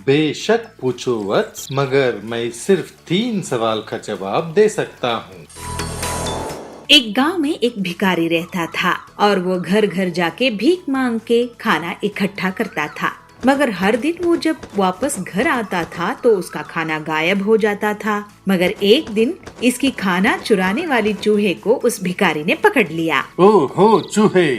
बेशक पूछो वत्स, मगर मैं सिर्फ 3 सवाल का जवाब दे सकता हूँ। एक गांव में एक भिखारी रहता था और वो घर घर जाके भीख मांग के खाना इकट्ठा करता था। मगर हर दिन वो जब वापस घर आता था तो उसका खाना गायब हो जाता था। मगर एक दिन इसकी खाना चुराने वाली चूहे को उस भिखारी ने पकड़ लिया। ओहो चूहे,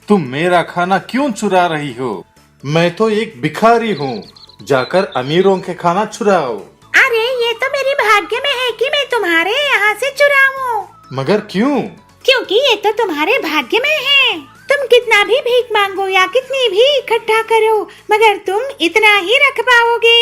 तुम मेरा खाना क्यों चुरा रही हो? मैं तो एक भिखारी हूँ, जाकर अमीरों के खाना चुराओ। अरे ये तो मेरी भाग्य में है कि मैं तुम्हारे यहाँ से चुराऊं। मगर क्यों? क्योंकि ये तो तुम्हारे भाग्य में है। तुम कितना भी भीख मांगो या कितनी भी इकट्ठा करो, मगर तुम इतना ही रख पाओगे।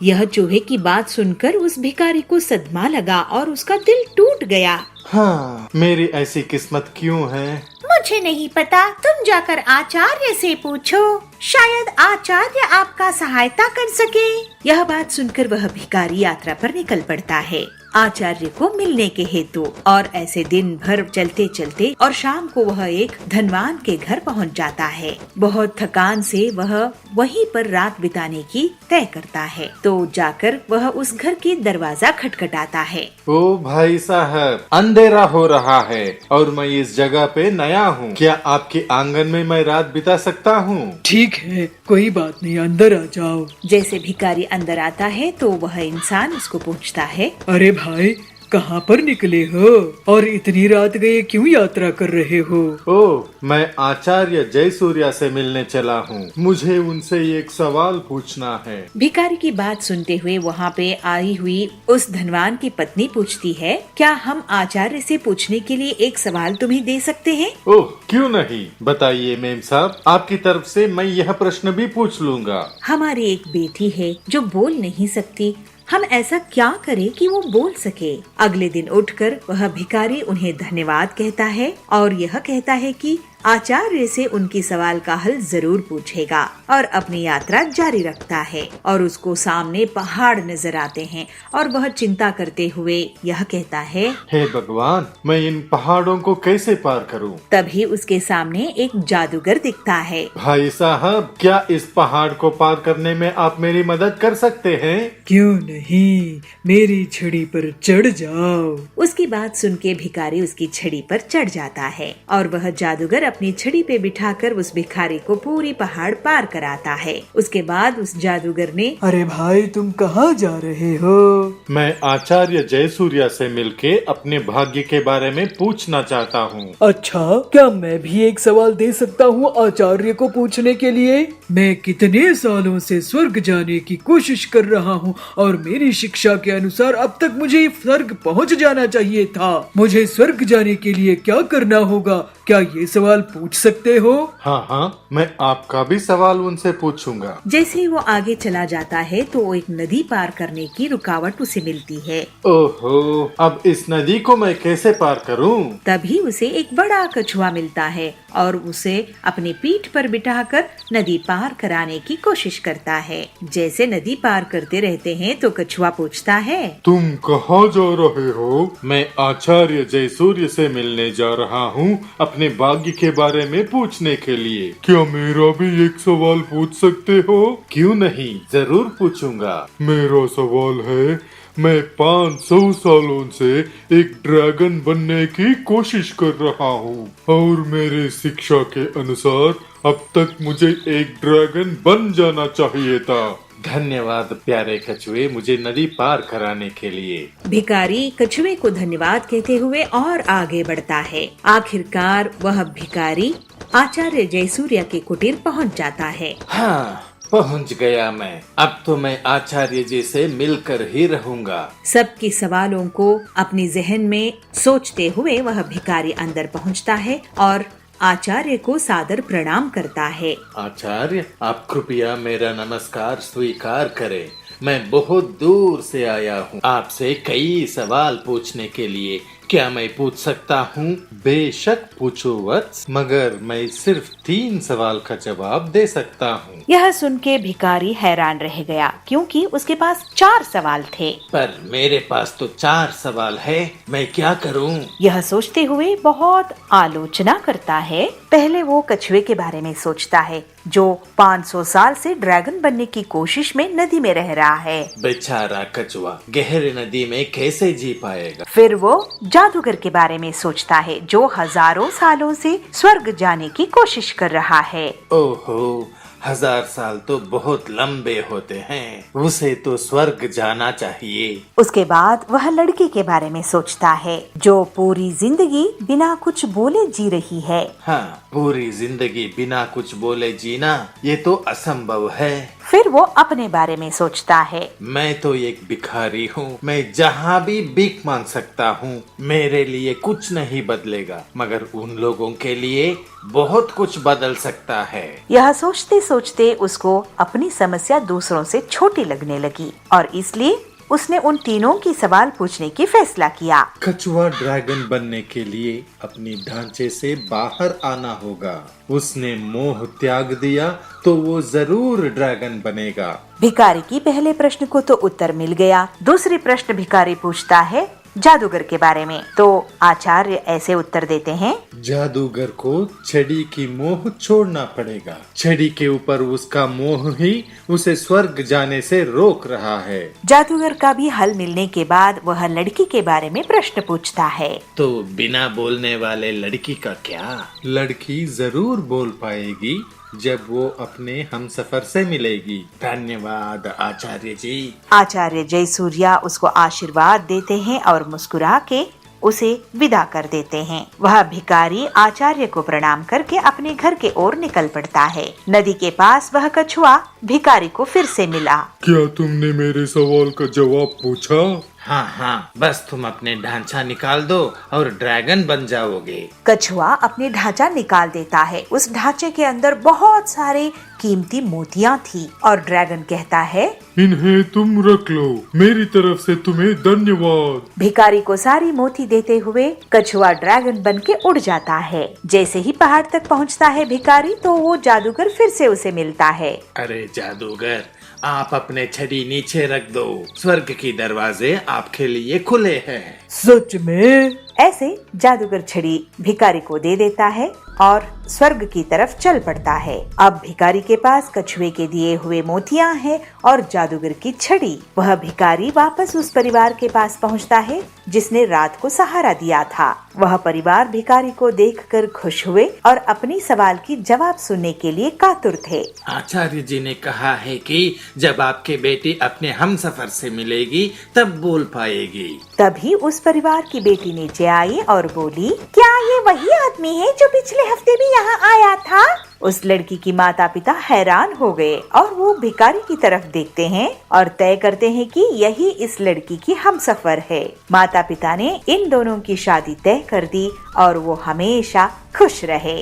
यह चूहे की बात सुनकर उस भिखारी को सदमा लगा और उसका दिल टूट गया। हाँ, मेरी ऐसी किस्मत क्यों है? मुझे नहीं पता, तुम जाकर आचार्य से पूछो, शायद आचार्य आपका सहायता कर सके। यह बात सुनकर वह भिखारी यात्रा पर निकल पड़ता है आचार्य को मिलने के हेतु। और ऐसे दिन भर चलते चलते और शाम को वह एक धनवान के घर पहुंच जाता है। बहुत थकान से वह वहीं पर रात बिताने की तय करता है। तो जाकर वह उस घर के दरवाजा खटखटाता है। ओ भाई साहब, अंधेरा हो रहा है और मैं इस जगह पे नया हूँ, क्या आपके आंगन में मैं रात बिता सकता हूँ? ठीक है, कोई बात नहीं, अंदर आ जाओ। जैसे भिखारी अंदर आता है तो वह इंसान उसको पूछता है, अरे भाई, कहाँ पर निकले हो और इतनी रात गए क्यों यात्रा कर रहे हो? ओह, मैं आचार्य जयसूर्या से मिलने चला हूँ, मुझे उनसे एक सवाल पूछना है। भिखारी की बात सुनते हुए वहाँ पे आई हुई उस धनवान की पत्नी पूछती है, क्या हम आचार्य से पूछने के लिए एक सवाल तुम्हें दे सकते हैं? ओह, क्यों नहीं, बताइए मेम साहब, आपकी तरफ से मैं यह प्रश्न भी पूछ लूँगा। हमारी एक बेटी है जो बोल नहीं सकती, हम ऐसा क्या करें कि वो बोल सके? अगले दिन उठकर वह भिखारी उन्हें धन्यवाद कहता है और यह कहता है कि आचार्य से उनकी सवाल का हल जरूर पूछेगा और अपनी यात्रा जारी रखता है। और उसको सामने पहाड़ नजर आते हैं और वह चिंता करते हुए यह कहता है, हे भगवान, मैं इन पहाड़ों को कैसे पार करूं? तभी उसके सामने एक जादूगर दिखता है। भाई साहब, क्या इस पहाड़ को पार करने में आप मेरी मदद कर सकते हैं? क्यों नहीं, मेरी छड़ी पर चढ़ जाओ। उसकी बात सुन के भिखारी उसकी छड़ी पर चढ़ जाता है और वह जादूगर अपनी छड़ी पे बिठाकर उस भिखारी को पूरी पहाड़ पार कराता है। उसके बाद उस जादूगर ने, अरे भाई, तुम कहाँ जा रहे हो? मैं आचार्य जयसूर्या से मिलके अपने भाग्य के बारे में पूछना चाहता हूँ। अच्छा, क्या मैं भी एक सवाल दे सकता हूँ आचार्य को पूछने के लिए? मैं कितने सालों से स्वर्ग जाने की कोशिश कर रहा हूँ और मेरी शिक्षा के अनुसार अब तक मुझे स्वर्ग पहुँच जाना चाहिए था। मुझे स्वर्ग जाने के लिए क्या करना होगा? क्या ये सवाल पूछ सकते हो? हाँ, मैं आपका भी सवाल उनसे पूछूंगा। जैसे ही वो आगे चला जाता है तो वो एक नदी पार करने की रुकावट उसे मिलती है। ओहो, अब इस नदी को मैं कैसे पार करूं? तभी उसे एक बड़ा कछुआ मिलता है और उसे अपनी पीठ पर बिठाकर नदी पार कराने की कोशिश करता है। जैसे नदी पार करते रहते हैं तो कछुआ पूछता है, तुम कहाँ जा रहे हो? मैं आचार्य जयसूर्य से मिलने जा रहा हूँ अपने भाग्य के बारे में पूछने के लिए। क्या मेरा भी एक सवाल पूछ सकते हो? क्यों नहीं, जरूर पूछूंगा। मेरा सवाल है, मैं 500 सालों से एक ड्रैगन बनने की कोशिश कर रहा हूँ और मेरे शिक्षा के अनुसार अब तक मुझे एक ड्रैगन बन जाना चाहिए था। धन्यवाद प्यारे कछुए, मुझे नदी पार कराने के लिए। भिखारी कछुए को धन्यवाद कहते हुए और आगे बढ़ता है। आखिरकार वह भिखारी आचार्य जयसूर्या के कुटीर पहुंच जाता है। हाँ, पहुंच गया मैं। अब तो मैं आचार्य जी से मिलकर ही रहूंगा। सबके सवालों को अपनी जहन में सोचते हुए वह भिखारी अंदर पहुंचता है और आचार्य को सादर प्रणाम करता है। आचार्य, आप कृपया मेरा नमस्कार स्वीकार करें। मैं बहुत दूर से आया हूँ आपसे कई सवाल पूछने के लिए। क्या मैं पूछ सकता हूँ? बेशक पूछो वत्स, मगर मैं सिर्फ 3 सवाल का जवाब दे सकता हूँ। यह सुन के भिखारी हैरान रह गया क्योंकि उसके पास 4 सवाल थे। पर मेरे पास तो 4 सवाल है, मैं क्या करूँ? यह सोचते हुए बहुत आलोचना करता है। पहले वो कछुए के बारे में सोचता है जो 500 साल से ड्रैगन बनने की कोशिश में नदी में रह रहा है। बेचारा कछुआ गहरी नदी में कैसे जी पाएगा। फिर वो जादूगर के बारे में सोचता है जो हजारों सालों से स्वर्ग जाने की कोशिश कर रहा है। ओहो, 1000 साल तो बहुत लंबे होते हैं, उसे तो स्वर्ग जाना चाहिए। उसके बाद वह लड़की के बारे में सोचता है जो पूरी जिंदगी बिना कुछ बोले जी रही है। हाँ, पूरी जिंदगी बिना कुछ बोले जीना ये तो असंभव है। फिर वो अपने बारे में सोचता है मैं तो एक भिखारी हूँ, मैं जहाँ भी भीख मांग सकता हूँ। मेरे लिए कुछ नहीं बदलेगा, मगर उन लोगों के लिए बहुत कुछ बदल सकता है। यह सोचते सोचते उसको अपनी समस्या दूसरों से छोटी लगने लगी और इसलिए उसने उन तीनों की सवाल पूछने की फैसला किया। कछुआ ड्रैगन बनने के लिए अपनी ढांचे से बाहर आना होगा। उसने मोह त्याग दिया तो वो जरूर ड्रैगन बनेगा। भिखारी की पहले प्रश्न को तो उत्तर मिल गया। दूसरी प्रश्न भिखारी पूछता है जादूगर के बारे में, तो आचार्य ऐसे उत्तर देते हैं। जादूगर को छड़ी की मोह छोड़ना पड़ेगा। छड़ी के ऊपर उसका मोह ही उसे स्वर्ग जाने से रोक रहा है। जादूगर का भी हल मिलने के बाद वह लड़की के बारे में प्रश्न पूछता है। तो बिना बोलने वाले लड़की का क्या? लड़की जरूर बोल पाएगी जब वो अपने हमसफर से मिलेगी। धन्यवाद आचार्य जी। आचार्य जयसूर्या उसको आशीर्वाद देते हैं और मुस्कुरा के उसे विदा कर देते हैं। वह भिखारी आचार्य को प्रणाम करके अपने घर के ओर निकल पड़ता है। नदी के पास वह कछुआ भिखारी को फिर से मिला। क्या तुमने मेरे सवाल का जवाब पूछा? हाँ, बस तुम अपने ढांचा निकाल दो और ड्रैगन बन जाओगे। कछुआ अपने ढांचा निकाल देता है। उस ढांचे के अंदर बहुत सारे कीमती मोतियां थी और ड्रैगन कहता है, इन्हें तुम रख लो, मेरी तरफ से तुम्हें धन्यवाद। भिखारी को सारी मोती देते हुए कछुआ ड्रैगन बन के उड़ जाता है। जैसे ही पहाड़ तक पहुंचता है भिखारी, तो वो जादूगर फिर से उसे मिलता है। अरे जादूगर, आप अपने छड़ी नीचे रख दो, स्वर्ग के दरवाजे आपके लिए खुले हैं। सच में? ऐसे जादूगर छड़ी भिखारी को दे देता है और स्वर्ग की तरफ चल पड़ता है। अब भिखारी के पास कछुए के दिए हुए मोतियां हैं और जादूगर की छड़ी। वह भिखारी वापस उस परिवार के पास पहुंचता है जिसने रात को सहारा दिया था। वह परिवार भिखारी को देखकर खुश हुए और अपनी सवाल की जवाब सुनने के लिए कातुर थे। आचार्य जी ने कहा है कि जब आपकी बेटी अपने हमसफर से मिलेगी तब बोल पाएगी। तभी उस परिवार की बेटी नीचे आई और बोली, क्या ये वही आदमी है जो पिछले हफ्ते भी यहाँ आया था? उस लड़की की माता पिता हैरान हो गए और वो भिखारी की तरफ देखते हैं और तय करते हैं कि यही इस लड़की की हमसफर है। माता पिता ने इन दोनों की शादी तय कर दी और वो हमेशा खुश रहे।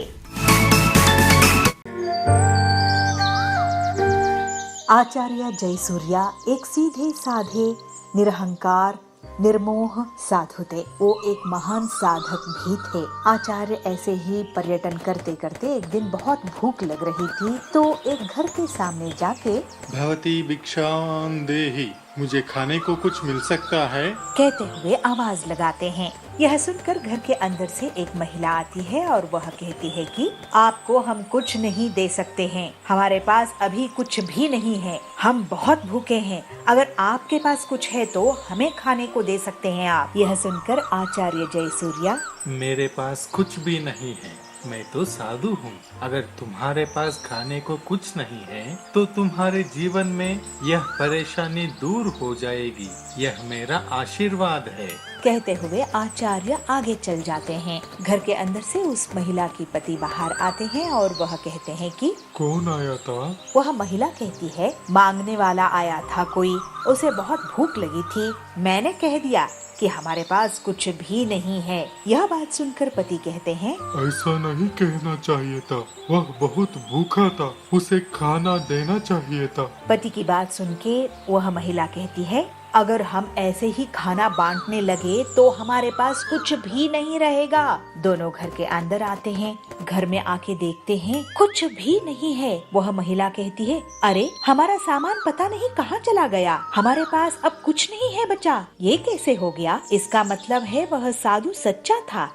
आचार्य जयसूर्या एक सीधे साधे, निरहंकार, निर्मोह साधु थे। वो एक महान साधक भी थे। आचार्य ऐसे ही पर्यटन करते करते एक दिन बहुत भूख लग रही थी, तो एक घर के सामने जाके भवती भिक्षां देहि, मुझे खाने को कुछ मिल सकता है? कहते हुए आवाज लगाते हैं। यह सुनकर घर के अंदर से एक महिला आती है और वह कहती है कि आपको हम कुछ नहीं दे सकते हैं, हमारे पास अभी कुछ भी नहीं है, हम बहुत भूखे हैं, अगर आपके पास कुछ है तो हमें खाने को दे सकते हैं आप। यह सुनकर आचार्य जयसूर्या, मेरे पास कुछ भी नहीं है, मैं तो साधु हूँ। अगर तुम्हारे पास खाने को कुछ नहीं है तो तुम्हारे जीवन में यह परेशानी दूर हो जाएगी, यह मेरा आशीर्वाद है। कहते हुए आचार्य आगे चल जाते हैं। घर के अंदर से उस महिला की पति बाहर आते हैं और वह कहते हैं कि कौन आया था? वह महिला कहती है, मांगने वाला आया था कोई, उसे बहुत भूख लगी थी, मैंने कह दिया कि हमारे पास कुछ भी नहीं है। यह बात सुनकर पति कहते हैं, ऐसा नहीं कहना चाहिए था, वह बहुत भूखा था, उसे खाना देना चाहिए था। पति की बात सुन के वह महिला कहती है, अगर हम ऐसे ही खाना बांटने लगे तो हमारे पास कुछ भी नहीं रहेगा। दोनों घर के अंदर आते हैं, घर में आके देखते हैं कुछ भी नहीं है। वह महिला कहती है, अरे हमारा सामान पता नहीं कहाँ चला गया, हमारे पास अब कुछ नहीं है बचा, ये कैसे हो गया? इसका मतलब है वह साधु सच्चा था,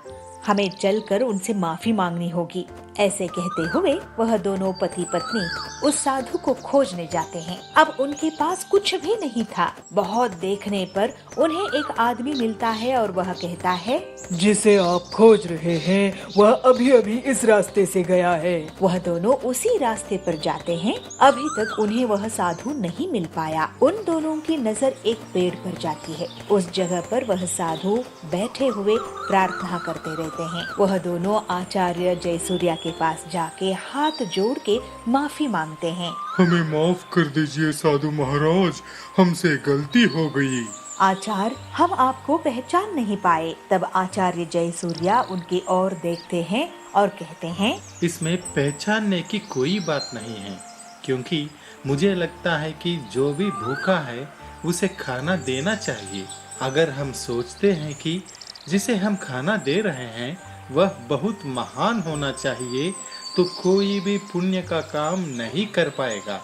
हमें चलकर उनसे माफी मांगनी होगी। ऐसे कहते हुए वह दोनों पति पत्नी उस साधु को खोजने जाते हैं। अब उनके पास कुछ भी नहीं था। बहुत देखने पर उन्हें एक आदमी मिलता है और वह कहता है, जिसे आप खोज रहे हैं वह अभी अभी इस रास्ते से गया है। वह दोनों उसी रास्ते पर जाते हैं। अभी तक उन्हें वह साधु नहीं मिल पाया। उन दोनों की नजर एक पेड़ पर जाती है। उस जगह पर वह साधु बैठे हुए प्रार्थना करते रहते हैं। वह दोनों आचार्य जयसूर्या के पास जाके हाथ जोड़ के माफी मांगते हैं। हमें माफ कर दीजिए साधु महाराज, हमसे गलती हो गई। आचार्य, हम आपको पहचान नहीं पाए। तब आचार्य जयसूर्या उनकी ओर देखते हैं और कहते हैं, इसमें पहचानने की कोई बात नहीं है, क्योंकि मुझे लगता है कि जो भी भूखा है उसे खाना देना चाहिए। अगर हम सोचते हैं कि जिसे हम खाना दे रहे हैं वह बहुत महान होना चाहिए, तो कोई भी पुण्य का काम नहीं कर पाएगा।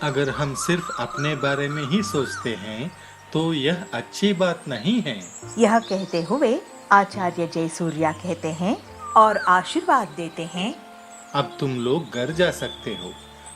अगर हम सिर्फ अपने बारे में ही सोचते हैं तो यह अच्छी बात नहीं है। यह कहते हुए आचार्य जयसूर्या कहते हैं और आशीर्वाद देते हैं, अब तुम लोग घर जा सकते हो।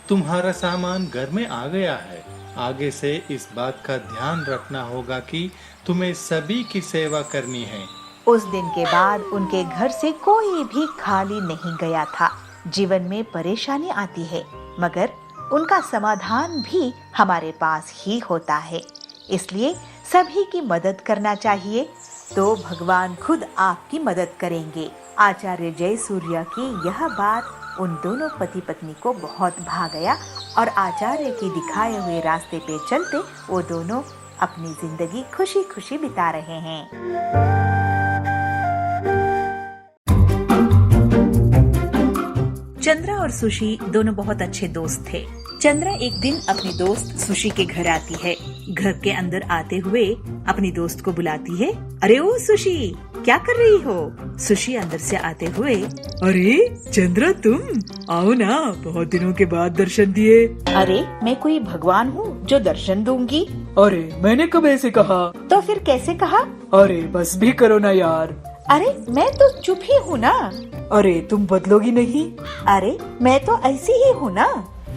तुम्हारा सामान घर में आ गया है। आगे से इस बात का ध्यान रखना होगा कि तुम्हें सभी की सेवा करनी है। उस दिन के बाद उनके घर से कोई भी खाली नहीं गया था। जीवन में परेशानी आती है, मगर उनका समाधान भी हमारे पास ही होता है। इसलिए सभी की मदद करना चाहिए, तो भगवान खुद आपकी मदद करेंगे। आचार्य जयसूर्या की यह बात उन दोनों पति पत्नी को बहुत भा गया और आचार्य के दिखाए हुए रास्ते पे चलते वो दोनों अपनी जिंदगी खुशी खुशी बिता रहे हैं। चंद्रा और सुशी दोनों बहुत अच्छे दोस्त थे। चंद्रा एक दिन अपनी दोस्त सुशी के घर आती है। घर के अंदर आते हुए अपनी दोस्त को बुलाती है, अरे ओ सुशी, क्या कर रही हो? सुशी अंदर से आते हुए, अरे चंद्रा, तुम आओ ना, बहुत दिनों के बाद दर्शन दिए। अरे मैं कोई भगवान हूँ जो दर्शन दूंगी? अरे मैंने कब ऐसे कहा? तो फिर कैसे कहा? अरे बस भी करो ना यार। अरे मैं तो चुप ही हूँ ना। अरे तुम बदलोगी नहीं? अरे मैं तो ऐसी ही हूँ ना,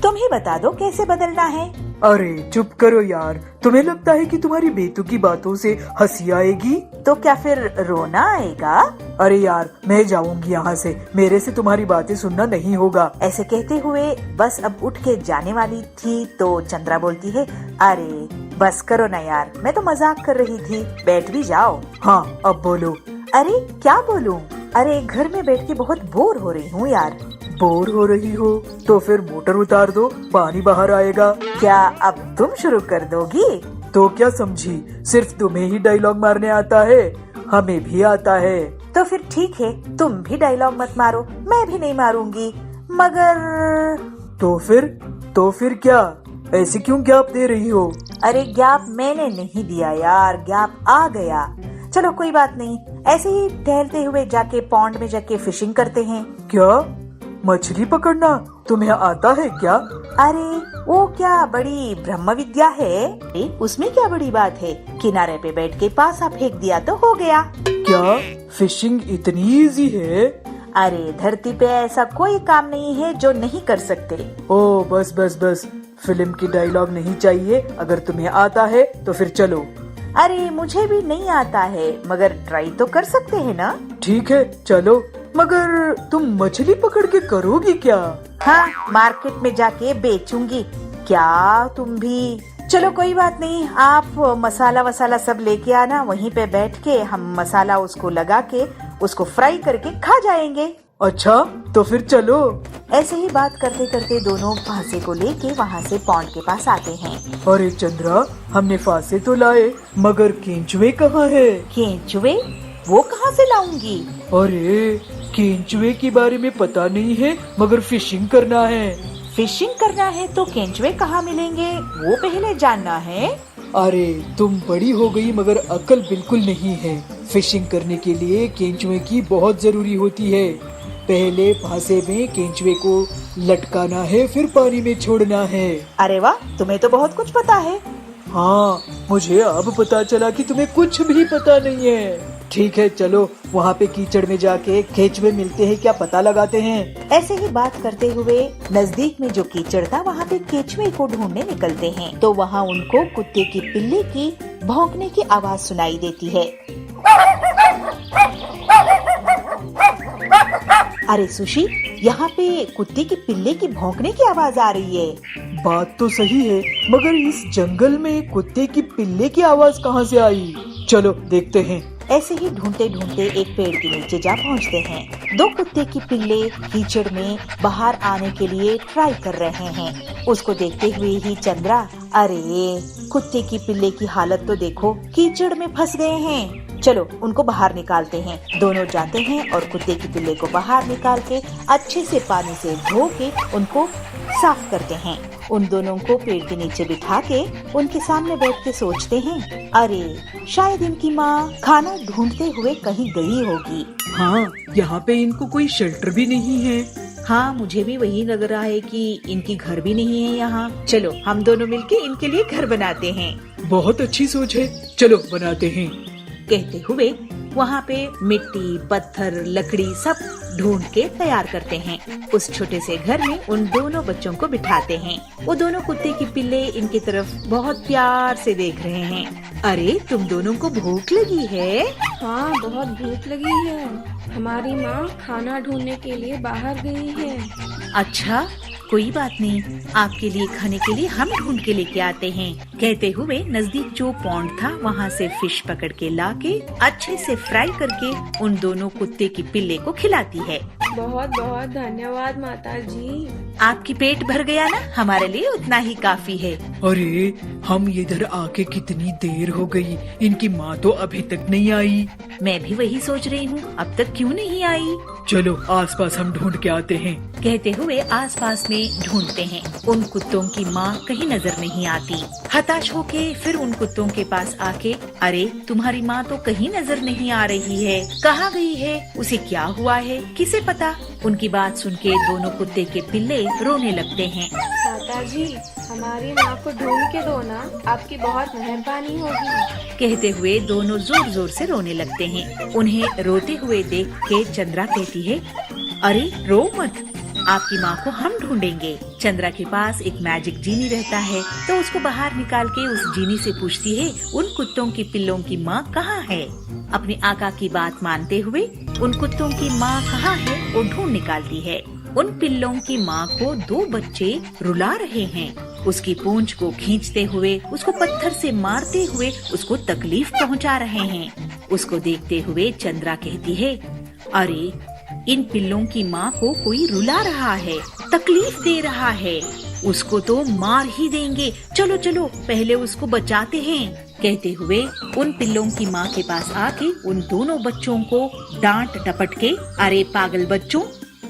तुम ही बता दो कैसे बदलना है। अरे चुप करो यार, तुम्हें लगता है कि तुम्हारी बेतुकी बातों से हंसी आएगी? तो क्या फिर रोना आएगा? अरे यार मैं जाऊंगी यहाँ से, मेरे से तुम्हारी बातें सुनना नहीं होगा। ऐसे कहते हुए बस अब उठ के जाने वाली थी तो चंद्रा बोलती है, अरे बस करो ना यार, मैं तो मजाक कर रही थी, बैठ भी जाओ। हाँ अब बोलो। अरे क्या बोलूं? अरे घर में बैठ के बहुत बोर हो रही हूँ यार। बोर हो रही हो तो फिर मोटर उतार दो, पानी बाहर आएगा। क्या अब तुम शुरू कर दोगी? तो क्या समझी, सिर्फ तुम्हें ही डायलॉग मारने आता है? हमें भी आता है। तो फिर ठीक है, तुम भी डायलॉग मत मारो, मैं भी नहीं मारूंगी। मगर तो फिर क्या, ऐसे क्यों गैप दे रही हो? अरे गैप मैंने नहीं दिया यार, गैप आ गया। चलो कोई बात नहीं, ऐसे ही टहलते हुए जाके पॉन्ड में जाके फिशिंग करते हैं। क्या मछली पकड़ना तुम्हें आता है क्या? अरे वो क्या बड़ी ब्रह्म विद्या है? उसमें क्या बड़ी बात है, किनारे पे बैठ के पासा फेंक दिया तो हो गया। क्या फिशिंग इतनी इजी है? अरे धरती पे ऐसा कोई काम नहीं है जो नहीं कर सकते। ओ बस बस बस, फिल्म की डायलॉग नहीं चाहिए। अगर तुम्हें आता है तो फिर चलो। अरे मुझे भी नहीं आता है, मगर ट्राई तो कर सकते हैं ना। ठीक है चलो, मगर तुम मछली पकड़ के करोगी क्या? हाँ, मार्केट में जाके बेचूंगी। क्या तुम भी? चलो कोई बात नहीं, आप मसाला वसाला सब लेके आना, वहीं पे बैठ के हम मसाला उसको लगा के उसको फ्राई करके खा जाएंगे। अच्छा तो फिर चलो। ऐसे ही बात करते करते दोनों फांसे को लेके वहाँ से पॉन्ड के पास आते हैं। अरे चंद्रा, हमने फांसे तो लाए, मगर केंचुए कहाँ है? केंचुए? वो कहाँ से लाऊंगी? अरे केंचुए के बारे में पता नहीं है, मगर फिशिंग करना है। फिशिंग करना है तो केंचुए कहाँ मिलेंगे, वो पहले जानना है। अरे तुम बड़ी हो गई मगर अक्ल बिल्कुल नहीं है। फिशिंग करने के लिए केंचुए की बहुत जरूरी होती है। पहले फांसे में केंचुए को लटकाना है, फिर पानी में छोड़ना है। अरे वाह, तुम्हें तो बहुत कुछ पता है। हाँ, मुझे अब पता चला कि तुम्हें कुछ भी पता नहीं है। ठीक है, चलो वहाँ पे कीचड़ में जाके केचुए मिलते हैं क्या पता लगाते हैं। ऐसे ही बात करते हुए नजदीक में जो कीचड़ था वहाँ पे केचुए को ढूंढने निकलते हैं। तो वहाँ उनको कुत्ते की पिल्ले की भौंकने की आवाज सुनाई देती है। अरे सुशी, यहाँ पे कुत्ते की पिल्ले की भौंकने की आवाज आ रही है। बात तो सही है, मगर इस जंगल में कुत्ते की पिल्ले की आवाज कहाँ से आई? चलो देखते हैं। ऐसे ही ढूंढते ढूंढते एक पेड़ के नीचे जा पहुँचते हैं। दो कुत्ते की पिल्ले कीचड़ में बाहर आने के लिए ट्राई कर रहे हैं। उसको देखते हुए ही चंद्रा, अरे कुत्ते की पिल्ले की हालत तो देखो, कीचड़ में फंस गए हैं। चलो उनको बाहर निकालते हैं। दोनों जाते हैं और कुत्ते की पिल्ले को बाहर निकाल के अच्छे से पानी से धो के उनको साफ करते हैं। उन दोनों को पेड़ के नीचे बिठा के उनके सामने बैठ के सोचते हैं, अरे शायद इनकी माँ खाना ढूंढते हुए कहीं गई होगी। हाँ, यहाँ पे इनको कोई शेल्टर भी नहीं है। हाँ, मुझे भी वही लग रहा है कि इनकी घर भी नहीं है यहाँ। चलो हम दोनों मिलके इनके लिए घर बनाते हैं। बहुत अच्छी सोच है, चलो बनाते हैं। कहते हुए वहाँ पे मिट्टी, पत्थर, लकड़ी सब ढूंढ के तैयार करते हैं। उस छोटे से घर में उन दोनों बच्चों को बिठाते हैं। वो दोनों कुत्ते की पिल्ले इनकी तरफ बहुत प्यार से देख रहे हैं। अरे तुम दोनों को भूख लगी है? हाँ, बहुत भूख लगी है। हमारी माँ खाना ढूंढने के लिए बाहर गई है। अच्छा, कोई बात नहीं, आपके लिए खाने के लिए हम ढूंढ के लेके आते हैं। कहते हुए नजदीक जो पॉन्ड था वहाँ से फिश पकड़ के लाके अच्छे से फ्राई करके उन दोनों कुत्ते की पिल्ले को खिलाती है। बहुत बहुत धन्यवाद माता जी। आपकी पेट भर गया ना? हमारे लिए उतना ही काफी है। अरे हम इधर आके कितनी देर हो गई, इनकी माँ तो अभी तक नहीं आई। मैं भी वही सोच रही हूँ, अब तक क्यों नहीं आई? चलो आसपास हम ढूंढ के आते हैं। कहते हुए आसपास में ढूंढते हैं। उन कुत्तों की माँ कहीं नजर नहीं आती। हताश होके फिर उन कुत्तों के पास आके, अरे तुम्हारी माँ तो कहीं नजर नहीं आ रही है, कहाँ गई है? उसे क्या हुआ है, किसे पता? उनकी बात सुन के दोनों कुत्ते के पिल्ले रोने लगते हैं। माता जी, हमारी माँ को ढूंढ के दो ना, आपकी बहुत मेहरबानी होगी। कहते हुए दोनों जोर जोर से रोने लगते हैं। उन्हें रोते हुए देख के चंद्रा कहती है, अरे रो मत, आपकी माँ को हम ढूंढेंगे। चंद्रा के पास एक मैजिक जीनी रहता है, तो उसको बाहर निकाल के उस जीनी से पूछती है, उन कुत्तों की पिल्लों की माँ कहाँ है? अपने आका की बात मानते हुए उन कुत्तों की माँ कहाँ है वो ढूंढ निकालती है। उन पिल्लों की माँ को दो बच्चे रुला रहे हैं। उसकी पूंछ को खींचते हुए, उसको पत्थर से मारते हुए उसको तकलीफ पहुँचा रहे हैं। उसको देखते हुए चंद्रा कहती है, अरे इन पिल्लों की माँ को कोई रुला रहा है, तकलीफ दे रहा है, उसको तो मार ही देंगे। चलो चलो पहले उसको बचाते हैं। कहते हुए उन पिल्लों की माँ के पास आके उन दोनों बच्चों को डांट डपट के, अरे पागल बच्चों,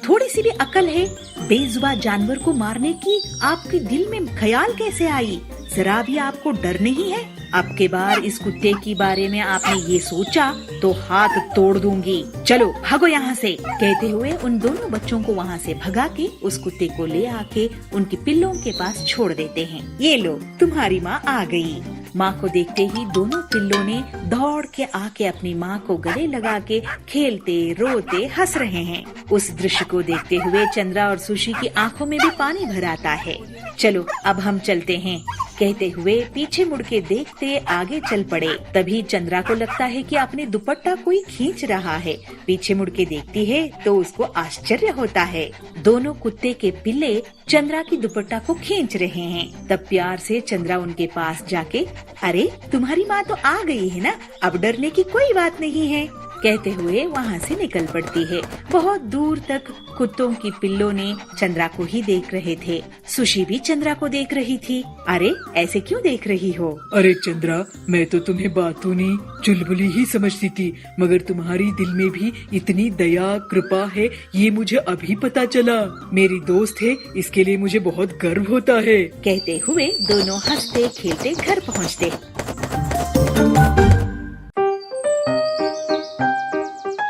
थोड़ी सी भी अकल है? बेजुबान जानवर को मारने की आपके दिल में ख्याल कैसे आई? जरा भी आपको डर नहीं है? अब के बार इस कुत्ते के बारे में आपने ये सोचा तो हाथ तोड़ दूंगी। चलो भागो यहाँ से। कहते हुए उन दोनों बच्चों को वहाँ से भगा के उस कुत्ते को ले आके उनकी पिल्लों के पास छोड़ देते हैं। ये लो, तुम्हारी माँ आ गई। माँ को देखते ही दोनों पिल्लों ने दौड़ के आके अपनी माँ को गले लगा के खेलते रोते हंस रहे हैं। उस दृश्य को देखते हुए चंद्रा और सुशी की आंखों में भी पानी भर आता है। चलो अब हम चलते हैं। कहते हुए पीछे मुड़ के देखते आगे चल पड़े। तभी चंद्रा को लगता है कि अपने दुपट्टा कोई खींच रहा है। पीछे मुड़ के देखती है तो उसको आश्चर्य होता है। दोनों कुत्ते के पिल्ले चंद्रा की दुपट्टा को खींच रहे हैं। तब प्यार से चंद्रा उनके पास जाके, अरे तुम्हारी माँ तो आ गई है ना, अब डरने की कोई बात नहीं है। कहते हुए वहाँ से निकल पड़ती है। बहुत दूर तक कुत्तों की पिल्लों ने चंद्रा को ही देख रहे थे। सुशी भी चंद्रा को देख रही थी। अरे ऐसे क्यों देख रही हो? अरे चंद्रा, मैं तो तुम्हें बातूनी चुलबुली ही समझती थी, मगर तुम्हारी दिल में भी इतनी दया कृपा है, ये मुझे अभी पता चला। मेरी दोस्त है, इसके लिए मुझे बहुत गर्व होता है। कहते हुए दोनों हंसते खेलते घर पहुँचते।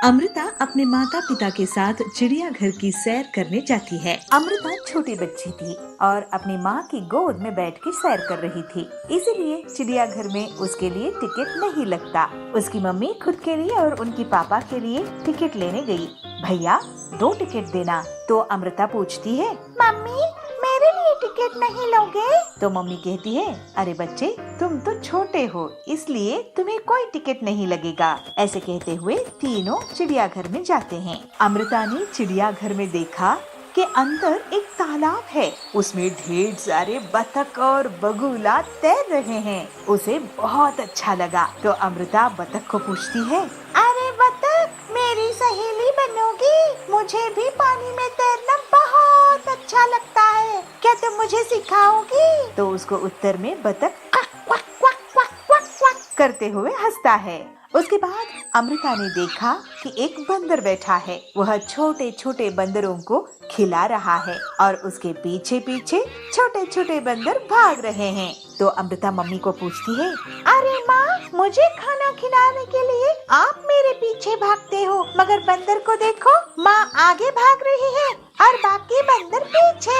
अमृता अपने माता पिता के साथ चिड़ियाघर की सैर करने जाती है। अमृता छोटी बच्ची थी और अपनी माँ की गोद में बैठ के सैर कर रही थी, इसीलिए चिड़ियाघर में उसके लिए टिकट नहीं लगता। उसकी मम्मी खुद के लिए और उनकी पापा के लिए टिकट लेने गई। भैया 2 टिकट देना। तो अमृता पूछती है, मम्मी मेरे लिए टिकट नहीं लोगे? तो मम्मी कहती है, अरे बच्चे तुम तो छोटे हो इसलिए तुम्हें कोई टिकट नहीं लगेगा। ऐसे कहते हुए तीनों चिड़ियाघर में जाते हैं। अमृता ने चिड़ियाघर में देखा कि अंदर एक तालाब है, उसमें ढेर सारे बतख और बगुला तैर रहे हैं। उसे बहुत अच्छा लगा तो अमृता बतख को पूछती है, अरे बतख मेरी सहेली बनोगी? मुझे भी पानी में तैरना बहुत अच्छा लगता है, क्या तुम मुझे सिखाओगी? तो उसको उत्तर में बतख क्वक क्वक क्वक क्वक क्वक क्वक करते हुए हंसता है। उसके बाद अमृता ने देखा कि एक बंदर बैठा है, वह छोटे छोटे बंदरों को खिला रहा है और उसके पीछे पीछे छोटे छोटे बंदर भाग रहे हैं। तो अमृता मम्मी को पूछती है, अरे माँ मुझे खाना खिलाने के लिए आप मेरे पीछे भागते हो, मगर बंदर को देखो, माँ आगे भाग रही है और बाकी बंदर पीछे।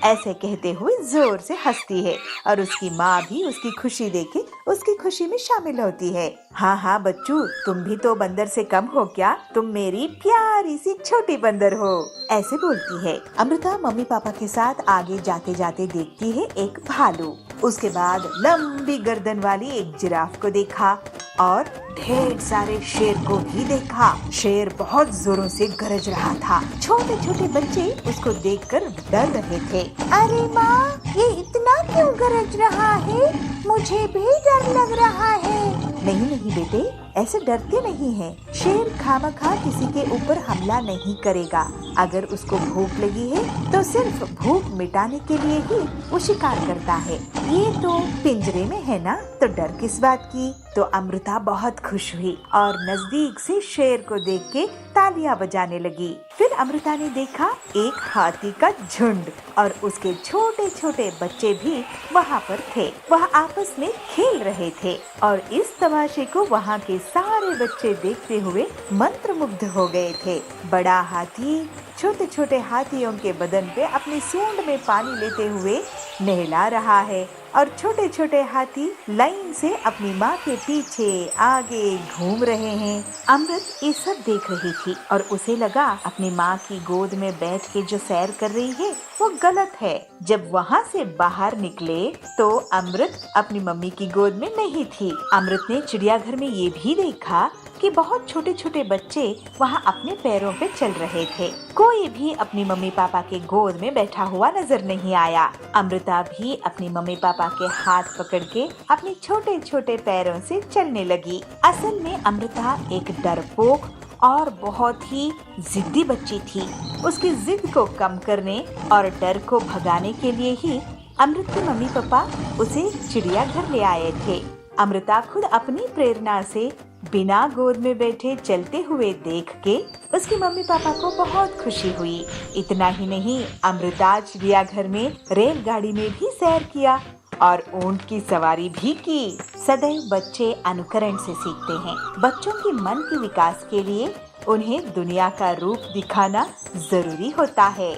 ऐसे कहते हुए जोर से हंसती है और उसकी माँ भी उसकी खुशी देखे उसकी खुशी में शामिल होती है। हाँ हाँ बच्चू, तुम भी तो बंदर से कम हो क्या? तुम मेरी प्यारी सी छोटी बंदर हो, ऐसे बोलती है। अमृता मम्मी पापा के साथ आगे जाते जाते देखती है एक भालू, उसके बाद लंबी गर्दन वाली एक जिराफ को देखा और ढेर सारे शेर को भी देखा। शेर बहुत जोरों से गरज रहा था। छोटे छोटे बच्चे उसको देखकर डर रहे थे। अरे माँ ये इतना क्यों गरज रहा है? मुझे भी डर लग रहा है। नहीं नहीं बेटे, ऐसे डरते नहीं हैं। शेर खामखा किसी के ऊपर हमला नहीं करेगा। अगर उसको भूख लगी है तो सिर्फ भूख मिटाने के लिए ही वो शिकार करता है। ये तो पिंजरे में है ना, तो डर किस बात की? तो अमृता बहुत खुश हुई और नजदीक से शेर को देख के तालियां बजाने लगी। फिर अमृता ने देखा एक हाथी का झुंड और उसके छोटे छोटे बच्चे भी वहाँ पर थे। वह आपस में खेल रहे थे और इस तमाशे को वहाँ के सारे बच्चे देखते हुए मंत्रमुग्ध हो गए थे। बड़ा हाथी छोटे छोटे हाथियों के बदन पे अपनी सूंड में पानी लेते हुए नहला रहा है और छोटे छोटे हाथी लाइन से अपनी माँ के पीछे आगे घूम रहे हैं। अमृत ये सब देख रही थी और उसे लगा अपनी माँ की गोद में बैठ के जो सैर कर रही है वो गलत है। जब वहाँ से बाहर निकले तो अमृत अपनी मम्मी की गोद में नहीं थी। अमृत ने चिड़ियाघर में ये भी देखा कि बहुत छोटे छोटे बच्चे वहाँ अपने पैरों पे चल रहे थे। कोई भी अपनी मम्मी पापा के गोद में बैठा हुआ नजर नहीं आया। अमृता भी अपनी मम्मी पापा के हाथ पकड़ के अपने छोटे छोटे पैरों से चलने लगी। असल में अमृता एक डरपोक और बहुत ही जिद्दी बच्ची थी। उसकी जिद को कम करने और डर को भगाने के लिए ही अमृत के मम्मी पापा उसे चिड़ियाघर ले आए थे। अमृता खुद अपनी प्रेरणा से बिना गोद में बैठे चलते हुए देख के उसकी मम्मी पापा को बहुत खुशी हुई। इतना ही नहीं, अमृता चिड़ियाघर में रेलगाड़ी में भी सैर किया और ऊंट की सवारी भी की। सदैव बच्चे अनुकरण से सीखते हैं। बच्चों के मन के विकास के लिए उन्हें दुनिया का रूप दिखाना जरूरी होता है।